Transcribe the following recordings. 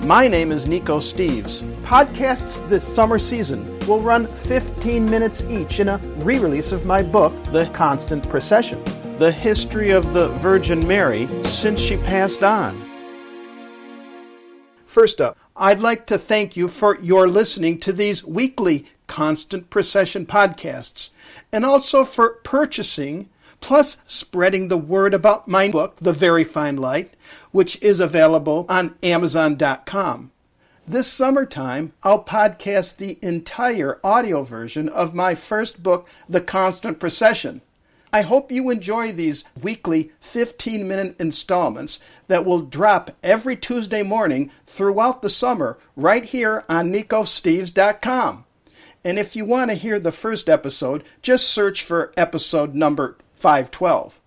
My name is Nico Steves. Podcasts this summer season will run 15 minutes each in a re-release of my book, The Constant Procession, the history of the Virgin Mary since she passed on. First up, I'd like to thank you for your listening to these weekly Constant Procession podcasts, and also for purchasing plus spreading the word about my book, The Very Fine Light, which is available on Amazon.com. This summertime, I'll podcast the entire audio version of my first book, The Constant Procession. I hope you enjoy these weekly 15-minute installments that will drop every Tuesday morning throughout the summer right here on NicoSteves.com. And if you want to hear the first episode, just search for episode number 512.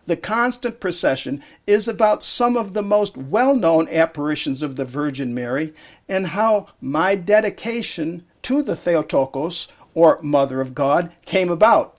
The Constant Procession is about some of the most well-known apparitions of the Virgin Mary and how my dedication to the Theotokos, or Mother of God, came about.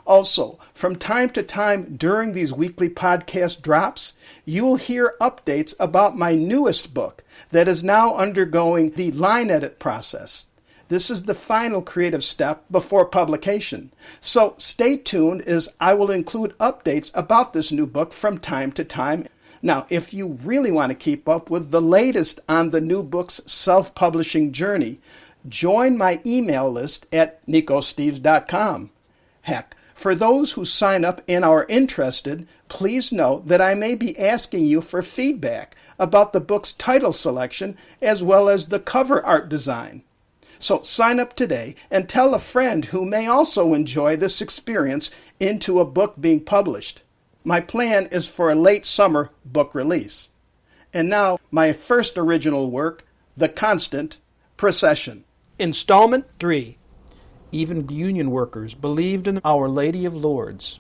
Also, from time to time during these weekly podcast drops, you'll hear updates about my newest book that is now undergoing the line edit process. This is the final creative step before publication. So stay tuned as I will include updates about this new book from time to time. Now, if you really want to keep up with the latest on the new book's self-publishing journey, join my email list at NicoSteves.com. Heck, for those who sign up and are interested, please know that I may be asking you for feedback about the book's title selection as well as the cover art design. So sign up today and tell a friend who may also enjoy this experience into a book being published. My plan is for a late summer book release. And now, my first original work, The Constant Procession. Installment 3. Even union workers believed in Our Lady of Lourdes.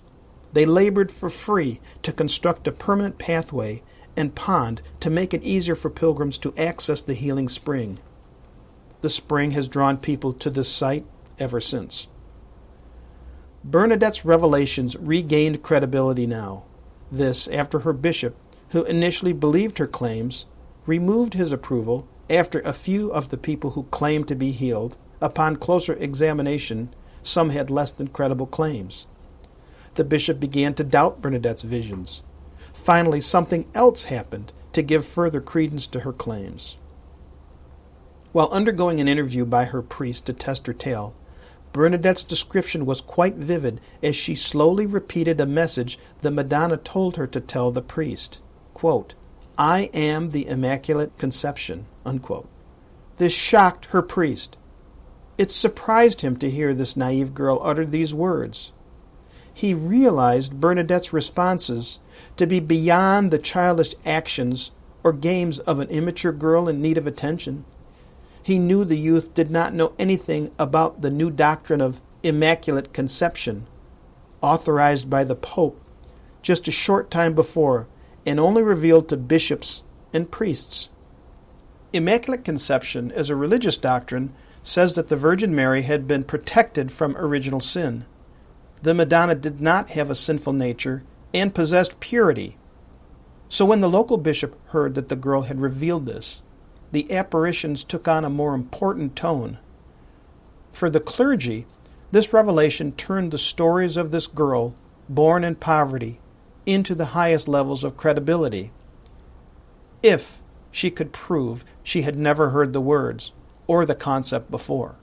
They labored for free to construct a permanent pathway and pond to make it easier for pilgrims to access the healing spring. The spring has drawn people to this site ever since. Bernadette's revelations regained credibility now. This after her bishop, who initially believed her claims, removed his approval after a few of the people who claimed to be healed, upon closer examination, some had less than credible claims. The bishop began to doubt Bernadette's visions. Finally, something else happened to give further credence to her claims. While undergoing an interview by her priest to test her tale, Bernadette's description was quite vivid as she slowly repeated a message the Madonna told her to tell the priest. Quote, "I am the Immaculate Conception." Unquote. This shocked her priest. It surprised him to hear this naive girl utter these words. He realized Bernadette's responses to be beyond the childish actions or games of an immature girl in need of attention. He knew the youth did not know anything about the new doctrine of Immaculate Conception, authorized by the Pope just a short time before and only revealed to bishops and priests. Immaculate Conception, as a religious doctrine, says that the Virgin Mary had been protected from original sin. The Madonna did not have a sinful nature and possessed purity. So when the local bishop heard that the girl had revealed this, the apparitions took on a more important tone. For the clergy, this revelation turned the stories of this girl, born in poverty, into the highest levels of credibility. If she could prove she had never heard the words or the concept before.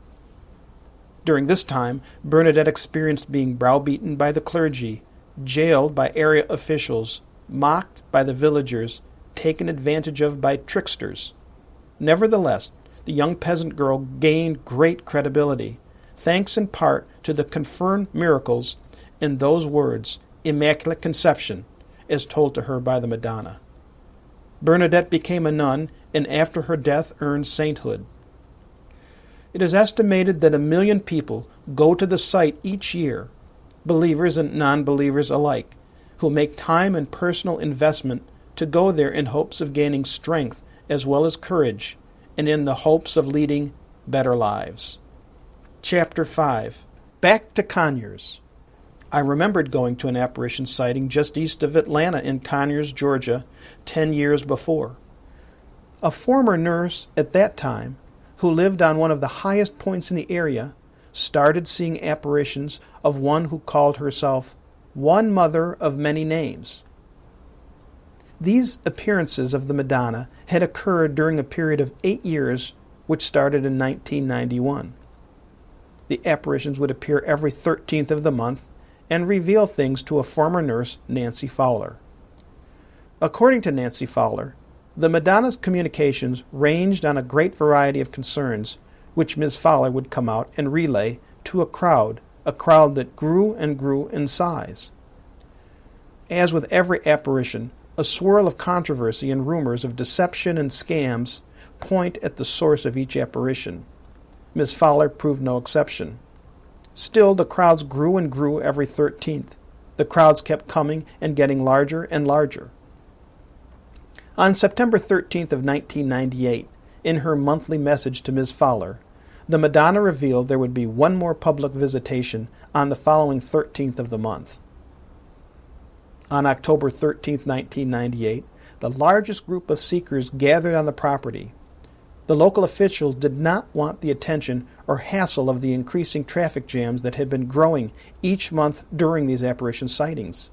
During this time, Bernadette experienced being browbeaten by the clergy, jailed by area officials, mocked by the villagers, taken advantage of by tricksters. Nevertheless, the young peasant girl gained great credibility, thanks in part to the confirmed miracles in those words, Immaculate Conception, as told to her by the Madonna. Bernadette became a nun and after her death earned sainthood. It is estimated that 1 million people go to the site each year, believers and non-believers alike, who make time and personal investment to go there in hopes of gaining strength as well as courage, and in the hopes of leading better lives. Chapter 5. Back to Conyers. I remembered going to an apparition sighting just east of Atlanta in Conyers, Georgia, 10 years before. A former nurse at that time, who lived on one of the highest points in the area, started seeing apparitions of one who called herself one mother of many names. These appearances of the Madonna had occurred during a period of 8 years, which started in 1991. The apparitions would appear every 13th of the month and reveal things to a former nurse, Nancy Fowler. According to Nancy Fowler, the Madonna's communications ranged on a great variety of concerns, which Ms. Fowler would come out and relay to a crowd that grew and grew in size. As with every apparition, a swirl of controversy and rumors of deception and scams point at the source of each apparition. Ms. Fowler proved no exception. Still, the crowds grew and grew every 13th. The crowds kept coming and getting larger and larger. On September 13th of 1998, in her monthly message to Ms. Fowler, the Madonna revealed there would be one more public visitation on the following 13th of the month. On October 13th, 1998, the largest group of seekers gathered on the property. The local officials did not want the attention or hassle of the increasing traffic jams that had been growing each month during these apparition sightings.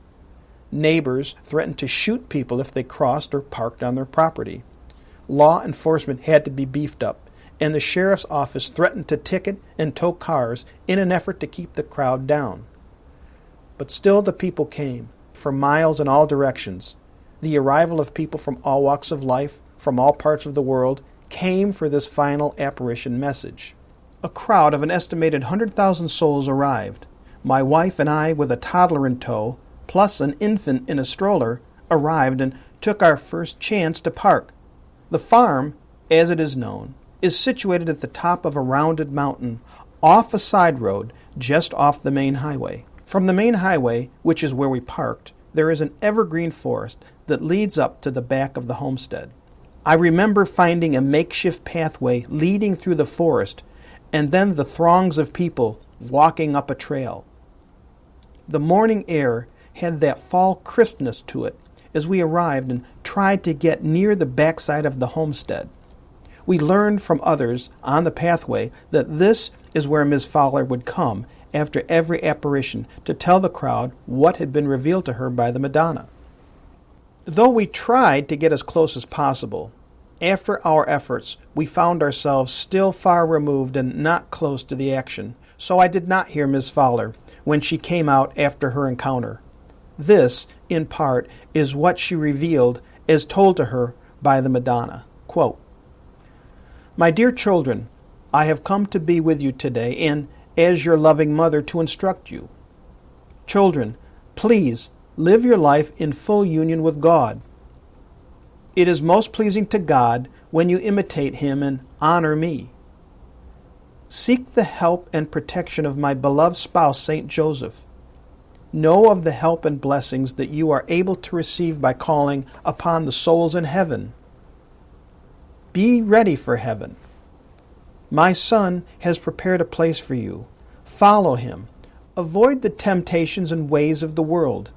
Neighbors threatened to shoot people if they crossed or parked on their property. Law enforcement had to be beefed up, and the sheriff's office threatened to ticket and tow cars in an effort to keep the crowd down. But still the people came, for miles in all directions. The arrival of people from all walks of life, from all parts of the world, came for this final apparition message. A crowd of an estimated 100,000 souls arrived. My wife and I, with a toddler in tow, plus an infant in a stroller, arrived and took our first chance to park. The farm, as it is known, is situated at the top of a rounded mountain, off a side road, just off the main highway. From the main highway, which is where we parked, there is an evergreen forest that leads up to the back of the homestead. I remember finding a makeshift pathway leading through the forest, and then the throngs of people walking up a trail. The morning air had that fall crispness to it as we arrived and tried to get near the backside of the homestead. We learned from others on the pathway that this is where Ms. Fowler would come after every apparition to tell the crowd what had been revealed to her by the Madonna. Though we tried to get as close as possible, after our efforts we found ourselves still far removed and not close to the action, so I did not hear Ms. Fowler when she came out after her encounter. This, in part, is what she revealed as told to her by the Madonna. Quote, My dear children, I have come to be with you today and, as your loving mother, to instruct you. Children, please live your life in full union with God. It is most pleasing to God when you imitate Him and honor me. Seek the help and protection of my beloved spouse, Saint Joseph. Know of the help and blessings that you are able to receive by calling upon the souls in heaven. Be ready for heaven. My Son has prepared a place for you. Follow Him. Avoid the temptations and ways of the world.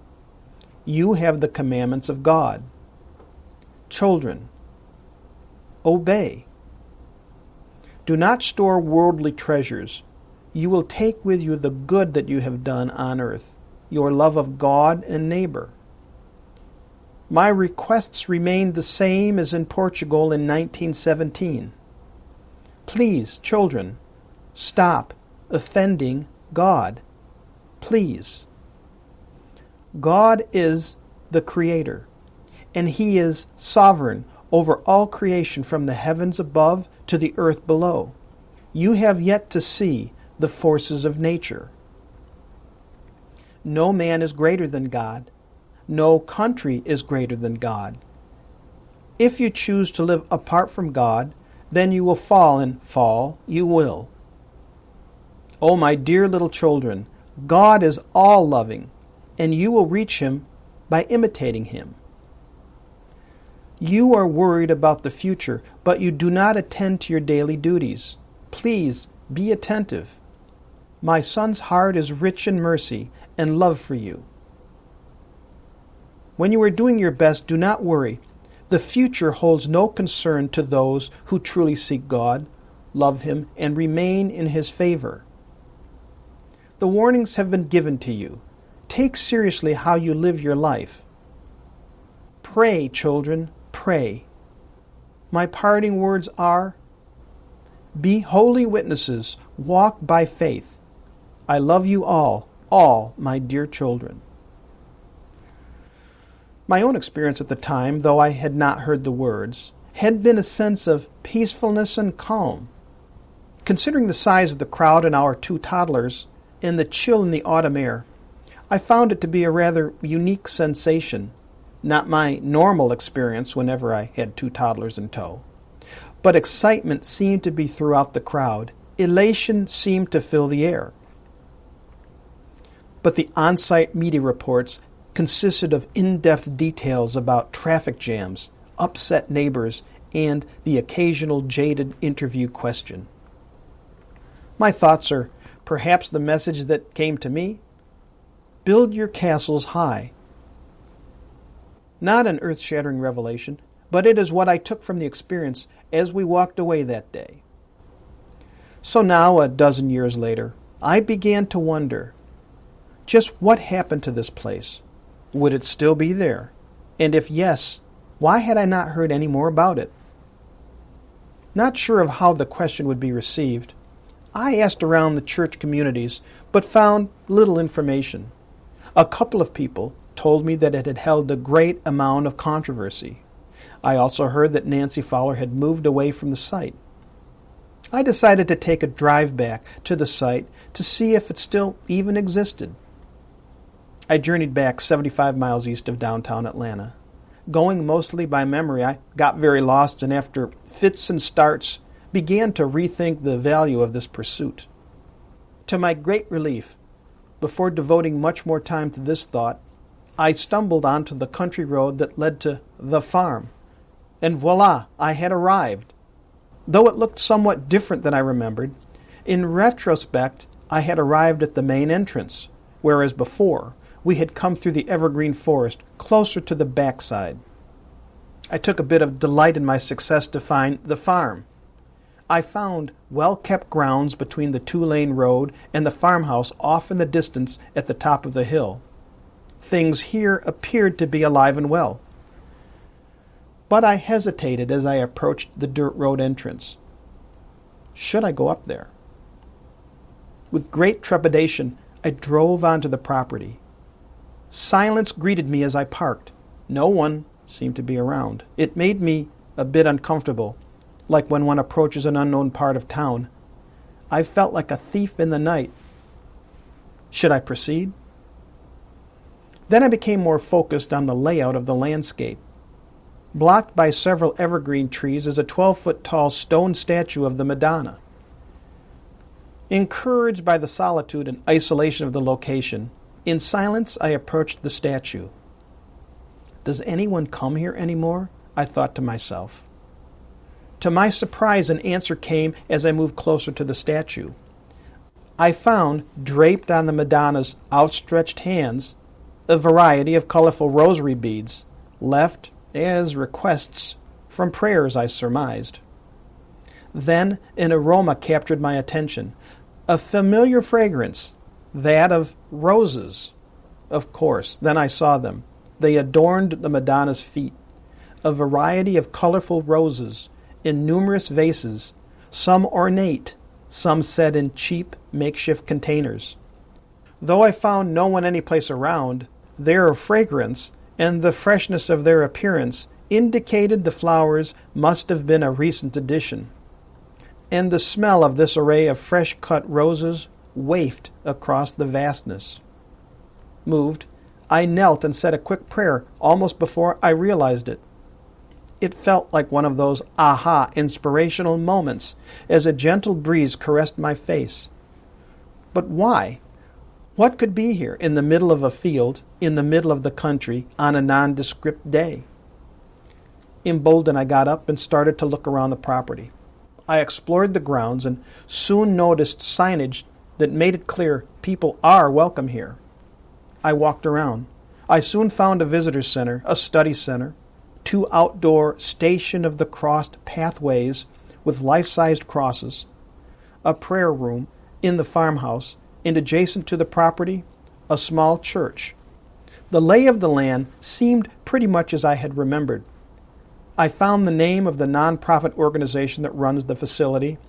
You have the commandments of God. Children, obey. Do not store worldly treasures. You will take with you the good that you have done on earth, your love of God and neighbor. My requests remain the same as in Portugal in 1917. Please, children, stop offending God. Please. God is the Creator, and He is sovereign over all creation from the heavens above to the earth below. You have yet to see the forces of nature. No man is greater than God. No country is greater than God. If you choose to live apart from God, then you will fall, and fall you will. Oh, my dear little children, God is all-loving, and you will reach Him by imitating Him. You are worried about the future, but you do not attend to your daily duties. Please be attentive. My Son's heart is rich in mercy and love for you. When you are doing your best, do not worry. The future holds no concern to those who truly seek God, love Him, and remain in His favor. The warnings have been given to you. Take seriously how you live your life. Pray, children, pray. My parting words are, be holy witnesses, walk by faith. I love you all my dear children. My own experience at the time, though I had not heard the words, had been a sense of peacefulness and calm. Considering the size of the crowd and our 2 toddlers, and the chill in the autumn air, I found it to be a rather unique sensation, not my normal experience whenever I had 2 toddlers in tow. But excitement seemed to be throughout the crowd. Elation seemed to fill the air. But the on-site media reports consisted of in-depth details about traffic jams, upset neighbors, and the occasional jaded interview question. My thoughts are perhaps the message that came to me: build your castles high. Not an earth-shattering revelation, but it is what I took from the experience as we walked away that day. So now, a dozen years later, I began to wonder, just what happened to this place? Would it still be there? And if yes, why had I not heard any more about it? Not sure of how the question would be received, I asked around the church communities, but found little information. A couple of people told me that it had held a great amount of controversy. I also heard that Nancy Fowler had moved away from the site. I decided to take a drive back to the site to see if it still even existed. I journeyed back 75 miles east of downtown Atlanta. Going mostly by memory, I got very lost, and after fits and starts, began to rethink the value of this pursuit. To my great relief, before devoting much more time to this thought, I stumbled onto the country road that led to the farm. And voila, I had arrived. Though it looked somewhat different than I remembered, in retrospect, I had arrived at the main entrance, whereas before, we had come through the evergreen forest closer to the backside. I took a bit of delight in my success to find the farm. I found well-kept grounds between the 2-lane road and the farmhouse off in the distance at the top of the hill. Things here appeared to be alive and well. But I hesitated as I approached the dirt road entrance. Should I go up there? With great trepidation, I drove onto the property. Silence greeted me as I parked. No one seemed to be around. It made me a bit uncomfortable, like when one approaches an unknown part of town. I felt like a thief in the night. Should I proceed? Then I became more focused on the layout of the landscape. Blocked by several evergreen trees is a 12-foot-tall stone statue of the Madonna. Encouraged by the solitude and isolation of the location, in silence I approached the statue. Does anyone come here anymore? I thought to myself. To my surprise, an answer came as I moved closer to the statue. I found, draped on the Madonna's outstretched hands, a variety of colorful rosary beads, left as requests from prayers, I surmised. Then an aroma captured my attention, a familiar fragrance, that of roses. Of course, then I saw them. They adorned the Madonna's feet, a variety of colorful roses in numerous vases, some ornate, some set in cheap makeshift containers. Though I found no one any place around, their fragrance and the freshness of their appearance indicated the flowers must have been a recent addition. And the smell of this array of fresh-cut roses wafted across the vastness. Moved, I knelt and said a quick prayer almost before I realized it. It felt like one of those aha inspirational moments as a gentle breeze caressed my face. But why? What could be here in the middle of a field, in the middle of the country, on a nondescript day? Emboldened, I got up and started to look around the property. I explored the grounds and soon noticed signage that made it clear people are welcome here. I walked around. I soon found a visitor center, a study center, 2 outdoor Station of the Crossed pathways with life-sized crosses, a prayer room in the farmhouse, and adjacent to the property, a small church. The lay of the land seemed pretty much as I had remembered. I found the name of the nonprofit organization that runs the facility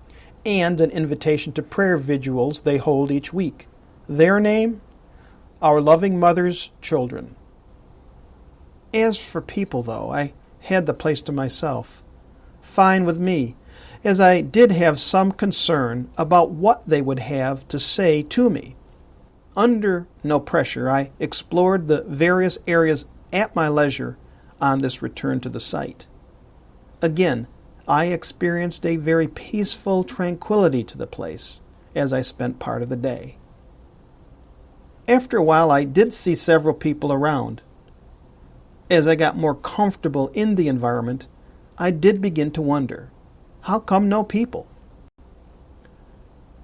and an invitation to prayer vigils they hold each week. Their name? Our Loving Mother's Children. As for people, though, I had the place to myself. Fine with me, as I did have some concern about what they would have to say to me. Under no pressure, I explored the various areas at my leisure on this return to the site. Again, I experienced a very peaceful tranquility to the place as I spent part of the day. After a while, I did see several people around. As I got more comfortable in the environment, I did begin to wonder, how come no people?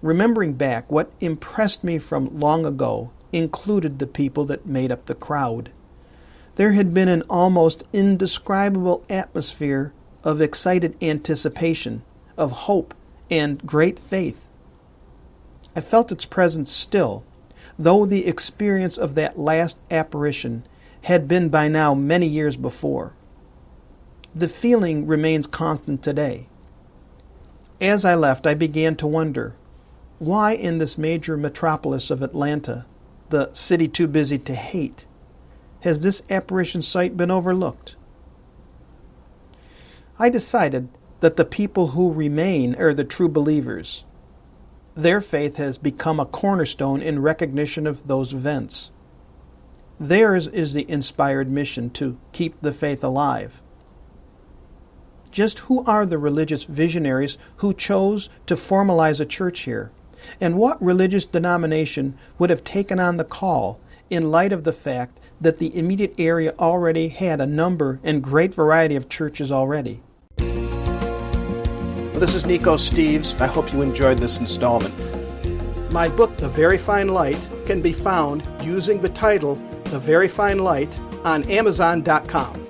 Remembering back, what impressed me from long ago included the people that made up the crowd. There had been an almost indescribable atmosphere of excited anticipation, of hope, and great faith. I felt its presence still, though the experience of that last apparition had been by now many years before. The feeling remains constant today. As I left, I began to wonder, why in this major metropolis of Atlanta, the city too busy to hate, has this apparition site been overlooked? I decided that the people who remain are the true believers. Their faith has become a cornerstone in recognition of those events. Theirs is the inspired mission to keep the faith alive. Just who are the religious visionaries who chose to formalize a church here? And what religious denomination would have taken on the call in light of the fact that the immediate area already had a number and great variety of churches already? Well, this is Nico Steves. I hope you enjoyed this installment. My book, The Very Fine Light, can be found using the title The Very Fine Light on Amazon.com.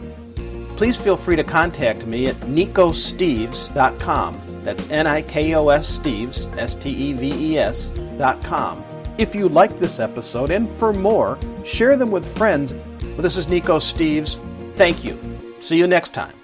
Please feel free to contact me at nicosteves.com. That's Nikos Steves, Steves.com. If you like this episode, and for more, share them with friends. Well, this is Nico Steves. Thank you. See you next time.